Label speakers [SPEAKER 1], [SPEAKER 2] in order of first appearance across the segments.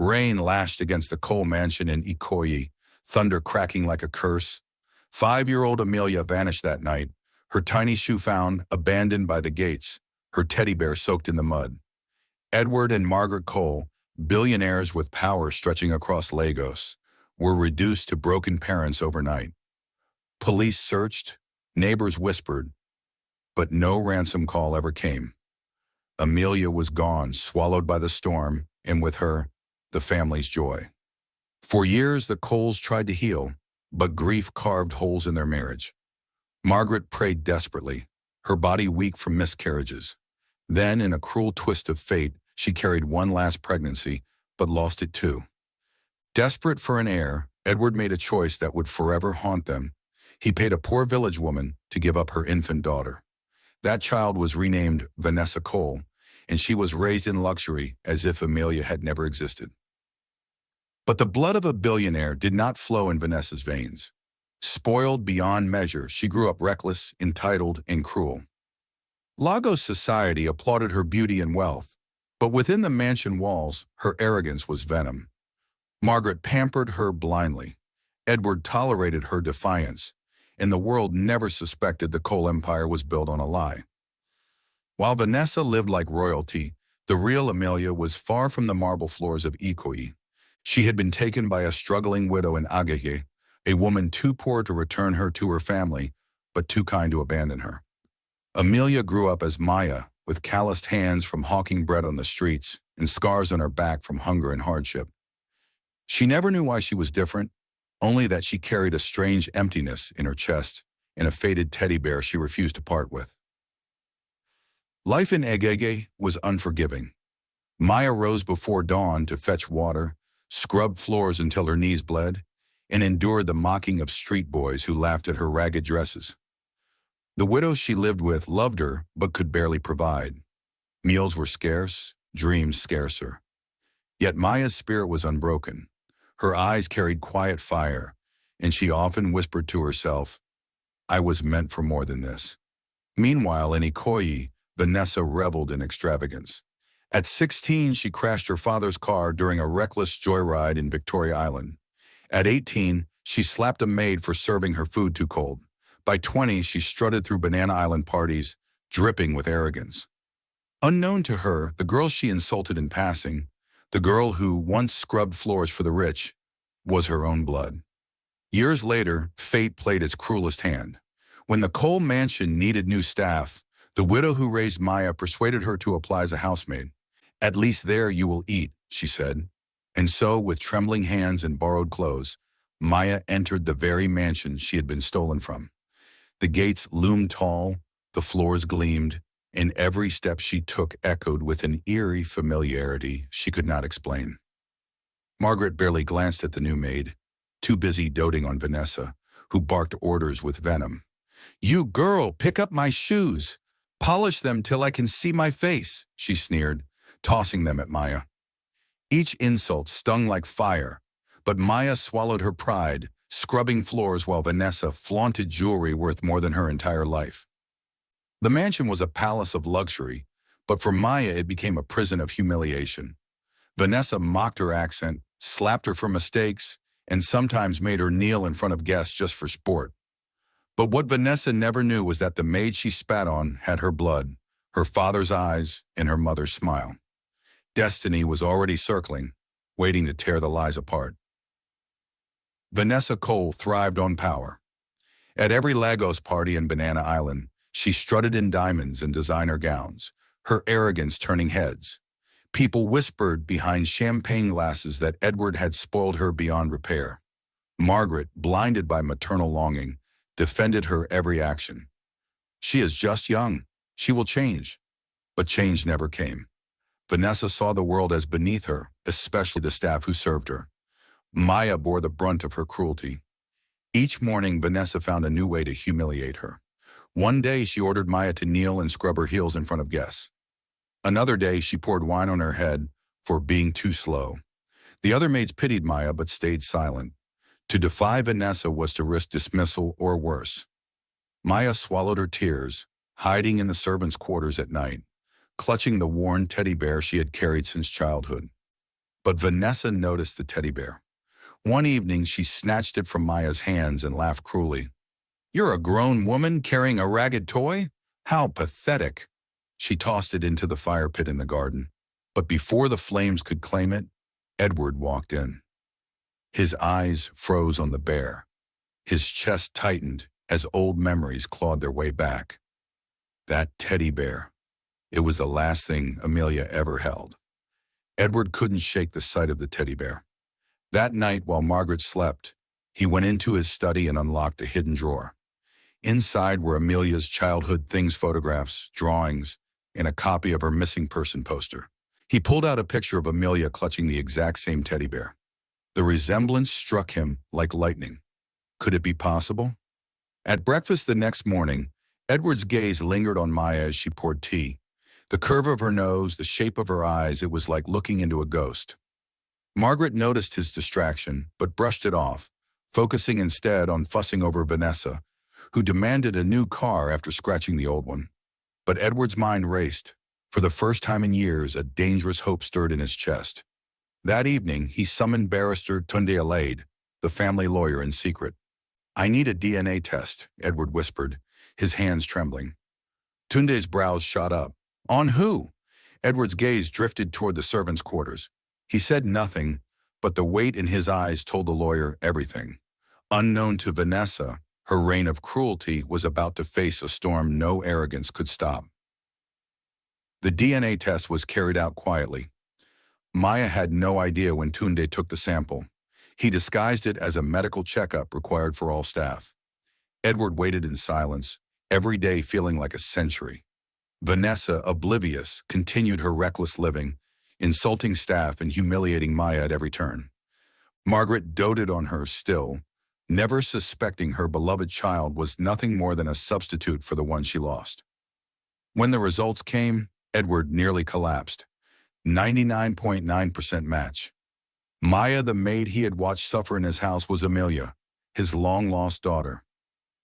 [SPEAKER 1] Rain lashed against the coal mansion in Ikoyi, thunder cracking like a curse. 5-year-old Amelia vanished that night, her tiny shoe found, abandoned by the gates, her teddy bear soaked in the mud. Edward and Margaret Cole, billionaires with power stretching across Lagos, were reduced to broken parents overnight. Police searched, neighbors whispered, but no ransom call ever came. Amelia was gone, swallowed by the storm, and with her, the family's joy. For years, the Coles tried to heal, but grief carved holes in their marriage. Margaret prayed desperately, her body weak from miscarriages. Then, in a cruel twist of fate, she carried one last pregnancy, but lost it too. Desperate for an heir, Edward made a choice that would forever haunt them. He paid a poor village woman to give up her infant daughter. That child was renamed Vanessa Cole, and she was raised in luxury as if Amelia had never existed. But the blood of a billionaire did not flow in Vanessa's veins. Spoiled beyond measure, she grew up reckless, entitled, and cruel. Lagos society applauded her beauty and wealth, but within the mansion walls, her arrogance was venom. Margaret pampered her blindly. Edward tolerated her defiance, and the world never suspected the Cole empire was built on a lie. While Vanessa lived like royalty, the real Amelia was far from the marble floors of Ikoyi. She had been taken by a struggling widow in Agege, a woman too poor to return her to her family, but too kind to abandon her. Amelia grew up as Maya, with calloused hands from hawking bread on the streets and scars on her back from hunger and hardship. She never knew why she was different, only that she carried a strange emptiness in her chest and a faded teddy bear she refused to part with. Life in Agege was unforgiving. Maya rose before dawn to fetch water, scrubbed floors until her knees bled, and endured the mocking of street boys who laughed at her ragged dresses. The widows she lived with loved her but could barely provide. Meals were scarce, dreams scarcer. Yet Maya's spirit was unbroken. Her eyes carried quiet fire, and she often whispered to herself, "I was meant for more than this." Meanwhile, in Ikoyi, Vanessa reveled in extravagance. At 16, she crashed her father's car during a reckless joyride in Victoria Island. At 18, she slapped a maid for serving her food too cold. By 20, she strutted through Banana Island parties, dripping with arrogance. Unknown to her, the girl she insulted in passing, the girl who once scrubbed floors for the rich, was her own blood. Years later, fate played its cruelest hand. When the Cole mansion needed new staff, the widow who raised Maya persuaded her to apply as a housemaid. "At least there you will eat," she said. And so, with trembling hands and borrowed clothes, Maya entered the very mansion she had been stolen from. The gates loomed tall, the floors gleamed, and every step she took echoed with an eerie familiarity she could not explain. Margaret barely glanced at the new maid, too busy doting on Vanessa, who barked orders with venom. "You girl, pick up my shoes! Polish them till I can see my face," she sneered, tossing them at Maya. Each insult stung like fire, but Maya swallowed her pride, scrubbing floors while Vanessa flaunted jewelry worth more than her entire life. The mansion was a palace of luxury, but for Maya it became a prison of humiliation. Vanessa mocked her accent, slapped her for mistakes, and sometimes made her kneel in front of guests just for sport. But what Vanessa never knew was that the maid she spat on had her blood, her father's eyes, and her mother's smile. Destiny was already circling, waiting to tear the lies apart. Vanessa Cole thrived on power. At every Lagos party in Banana Island, she strutted in diamonds and designer gowns, her arrogance turning heads. People whispered behind champagne glasses that Edward had spoiled her beyond repair. Margaret, blinded by maternal longing, defended her every action. "She is just young. She will change." But change never came. Vanessa saw the world as beneath her, especially the staff who served her. Maya bore the brunt of her cruelty. Each morning, Vanessa found a new way to humiliate her. One day, she ordered Maya to kneel and scrub her heels in front of guests. Another day, she poured wine on her head for being too slow. The other maids pitied Maya but stayed silent. To defy Vanessa was to risk dismissal or worse. Maya swallowed her tears, hiding in the servants' quarters at night, clutching the worn teddy bear she had carried since childhood. But Vanessa noticed the teddy bear. One evening, she snatched it from Maya's hands and laughed cruelly. "You're a grown woman carrying a ragged toy? How pathetic." She tossed it into the fire pit in the garden. But before the flames could claim it, Edward walked in. His eyes froze on the bear. His chest tightened as old memories clawed their way back. That teddy bear. It was the last thing Amelia ever held. Edward couldn't shake the sight of the teddy bear. That night, while Margaret slept, he went into his study and unlocked a hidden drawer. Inside were Amelia's childhood things, photographs, drawings, and a copy of her missing person poster. He pulled out a picture of Amelia clutching the exact same teddy bear. The resemblance struck him like lightning. Could it be possible? At breakfast the next morning, Edward's gaze lingered on Maya as she poured tea. The curve of her nose, the shape of her eyes, it was like looking into a ghost. Margaret noticed his distraction, but brushed it off, focusing instead on fussing over Vanessa, who demanded a new car after scratching the old one. But Edward's mind raced. For the first time in years, a dangerous hope stirred in his chest. That evening, he summoned barrister Tunde Alade, the family lawyer, in secret. "I need a DNA test," Edward whispered, his hands trembling. Tunde's brows shot up. "On who?" Edward's gaze drifted toward the servants' quarters. He said nothing, but the weight in his eyes told the lawyer everything. Unknown to Vanessa, her reign of cruelty was about to face a storm no arrogance could stop. The DNA test was carried out quietly. Maya had no idea when Tunde took the sample. He disguised it as a medical checkup required for all staff. Edward waited in silence, every day feeling like a century. Vanessa, oblivious, continued her reckless living, insulting staff and humiliating Maya at every turn. Margaret doted on her still, never suspecting her beloved child was nothing more than a substitute for the one she lost. When the results came, Edward nearly collapsed. 99.9% match. Maya, the maid he had watched suffer in his house, was Amelia, his long-lost daughter.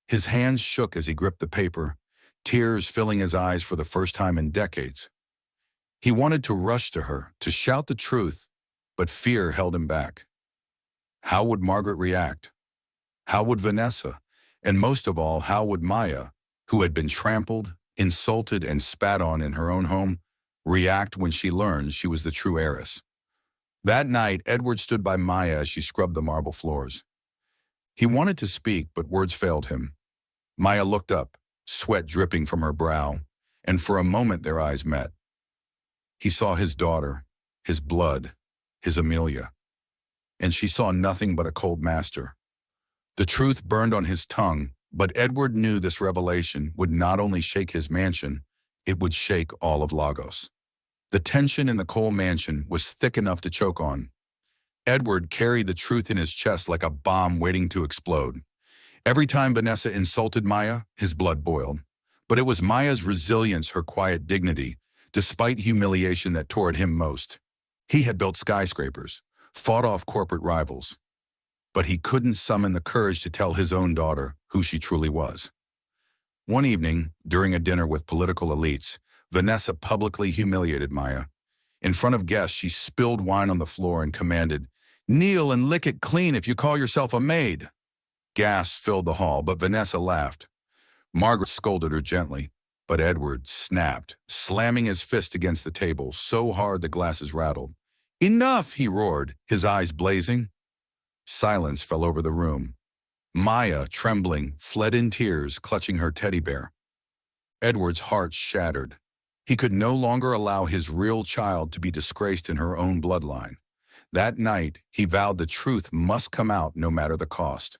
[SPEAKER 1] His hands shook as he gripped the paper, tears filling his eyes for the first time in decades. He wanted to rush to her, to shout the truth, but fear held him back. How would Margaret react? How would Vanessa? And most of all, how would Maya, who had been trampled, insulted, and spat on in her own home, react when she learned she was the true heiress? That night, Edward stood by Maya as she scrubbed the marble floors. He wanted to speak, but words failed him. Maya looked up, sweat dripping from her brow, and for a moment their eyes met. He saw his daughter, his blood, his Amelia, and she saw nothing but a cold master. The truth burned on his tongue, but Edward knew this revelation would not only shake his mansion, it would shake all of Lagos. The tension in the Cole mansion was thick enough to choke on. Edward carried the truth in his chest like a bomb waiting to explode. Every time Vanessa insulted Maya, his blood boiled. But it was Maya's resilience, her quiet dignity, despite humiliation, that tore at him most. He had built skyscrapers, fought off corporate rivals, but he couldn't summon the courage to tell his own daughter who she truly was. One evening, during a dinner with political elites, Vanessa publicly humiliated Maya. In front of guests, she spilled wine on the floor and commanded, "Kneel and lick it clean if you call yourself a maid." Gasps filled the hall, but Vanessa laughed. Margaret scolded her gently, but Edward snapped, slamming his fist against the table so hard the glasses rattled. "Enough!" he roared, his eyes blazing. Silence fell over the room. Maya, trembling, fled in tears, clutching her teddy bear. Edward's heart shattered. He could no longer allow his real child to be disgraced in her own bloodline. That night, he vowed the truth must come out no matter the cost.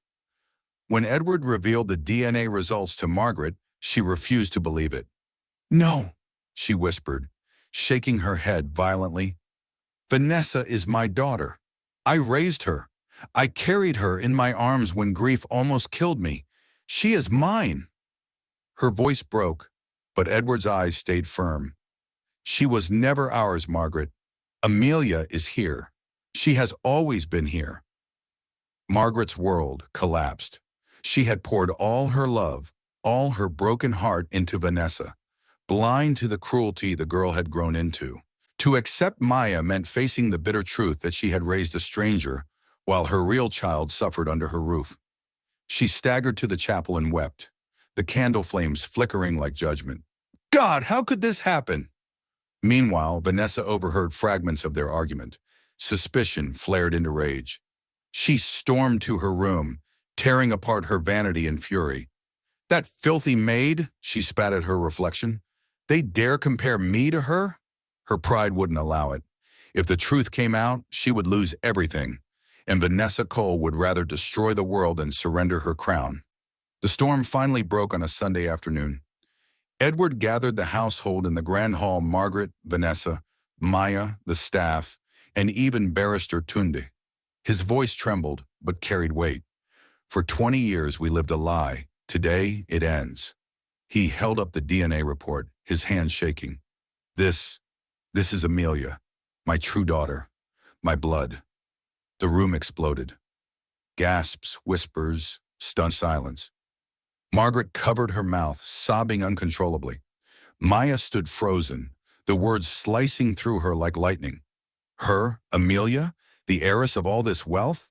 [SPEAKER 1] When Edward revealed the DNA results to Margaret, she refused to believe it. "No," she whispered, shaking her head violently. "Vanessa is my daughter. I raised her. I carried her in my arms when grief almost killed me. She is mine." Her voice broke, but Edward's eyes stayed firm. "She was never ours, Margaret. Amelia is here. She has always been here." Margaret's world collapsed. She had poured all her love, all her broken heart into Vanessa, blind to the cruelty the girl had grown into. To accept Maya meant facing the bitter truth that she had raised a stranger while her real child suffered under her roof. She staggered to the chapel and wept, the candle flames flickering like judgment. God, how could this happen? Meanwhile, Vanessa overheard fragments of their argument. Suspicion flared into rage. She stormed to her room, tearing apart her vanity in fury. That filthy maid, she spat at her reflection. They dare compare me to her? Her pride wouldn't allow it. If the truth came out, she would lose everything, and Vanessa Cole would rather destroy the world than surrender her crown. The storm finally broke on a Sunday afternoon. Edward gathered the household in the grand hall: Margaret, Vanessa, Maya, the staff, and even barrister Tunde. His voice trembled, but carried weight. For 20 years we lived a lie. Today it ends. He held up the DNA report, his hands shaking. This is Amelia, my true daughter, my blood. The room exploded. Gasps, whispers, stunned silence. Margaret covered her mouth, sobbing uncontrollably. Maya stood frozen, the words slicing through her like lightning. Her, Amelia, the heiress of all this wealth?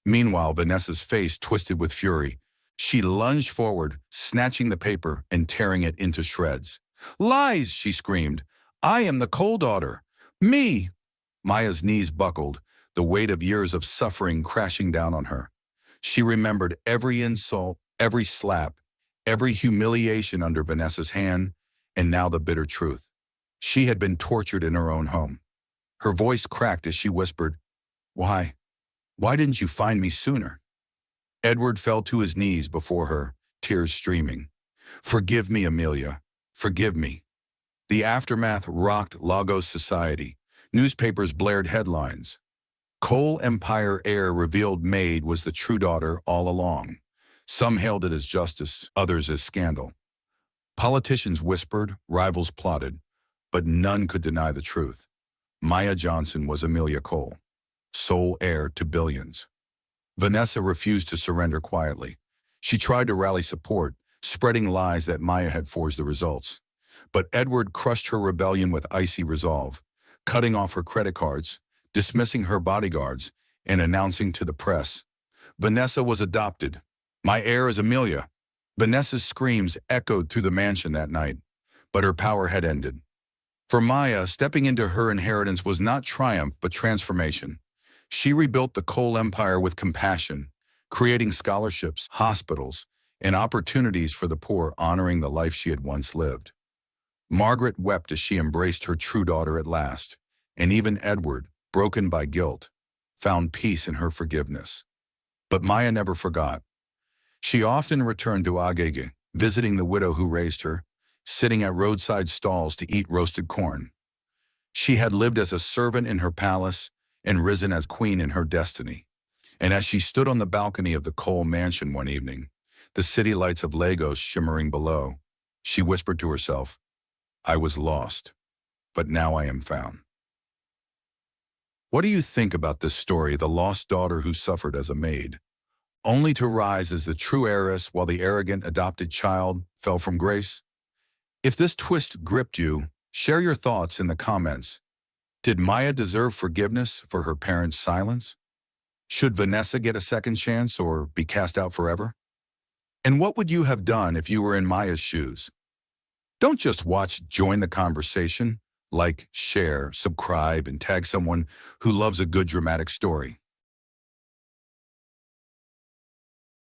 [SPEAKER 1] Meanwhile, Vanessa's face twisted with fury. She lunged forward, snatching the paper and tearing it into shreds. Lies, she screamed. I am the Cole daughter. Me! Maya's knees buckled, the weight of years of suffering crashing down on her. She remembered every insult, every slap, every humiliation under Vanessa's hand, and now the bitter truth. She had been tortured in her own home. Her voice cracked as she whispered, Why didn't you find me sooner? Edward fell to his knees before her, tears streaming. Forgive me, Amelia. Forgive me. The aftermath rocked Lagos society. Newspapers blared headlines. Cole Empire heir revealed maid was the true daughter all along. Some hailed it as justice, others as scandal. Politicians whispered, rivals plotted, but none could deny the truth. Maya Johnson was Amelia Cole, sole heir to billions. Vanessa refused to surrender quietly. She tried to rally support, spreading lies that Maya had forged the results. But Edward crushed her rebellion with icy resolve, cutting off her credit cards, dismissing her bodyguards, and announcing to the press, Vanessa was adopted. My heir is Amelia. Vanessa's screams echoed through the mansion that night, but her power had ended. For Maya, stepping into her inheritance was not triumph but transformation. She rebuilt the Cole Empire with compassion, creating scholarships, hospitals, and opportunities for the poor, honoring the life she had once lived. Margaret wept as she embraced her true daughter at last, and even Edward, broken by guilt, found peace in her forgiveness. But Maya never forgot. She often returned to Agege, visiting the widow who raised her, sitting at roadside stalls to eat roasted corn. She had lived as a servant in her palace and risen as queen in her destiny. And as she stood on the balcony of the Cole mansion one evening, the city lights of Lagos shimmering below, she whispered to herself, I was lost, but now I am found. What do you think about this story, the lost daughter who suffered as a maid, only to rise as the true heiress while the arrogant adopted child fell from grace? If this twist gripped you, share your thoughts in the comments. Did Maya deserve forgiveness for her parents' silence? Should Vanessa get a second chance or be cast out forever? And what would you have done if you were in Maya's shoes? Don't just watch, join the conversation. Like, share, subscribe, and tag someone who loves a good dramatic story.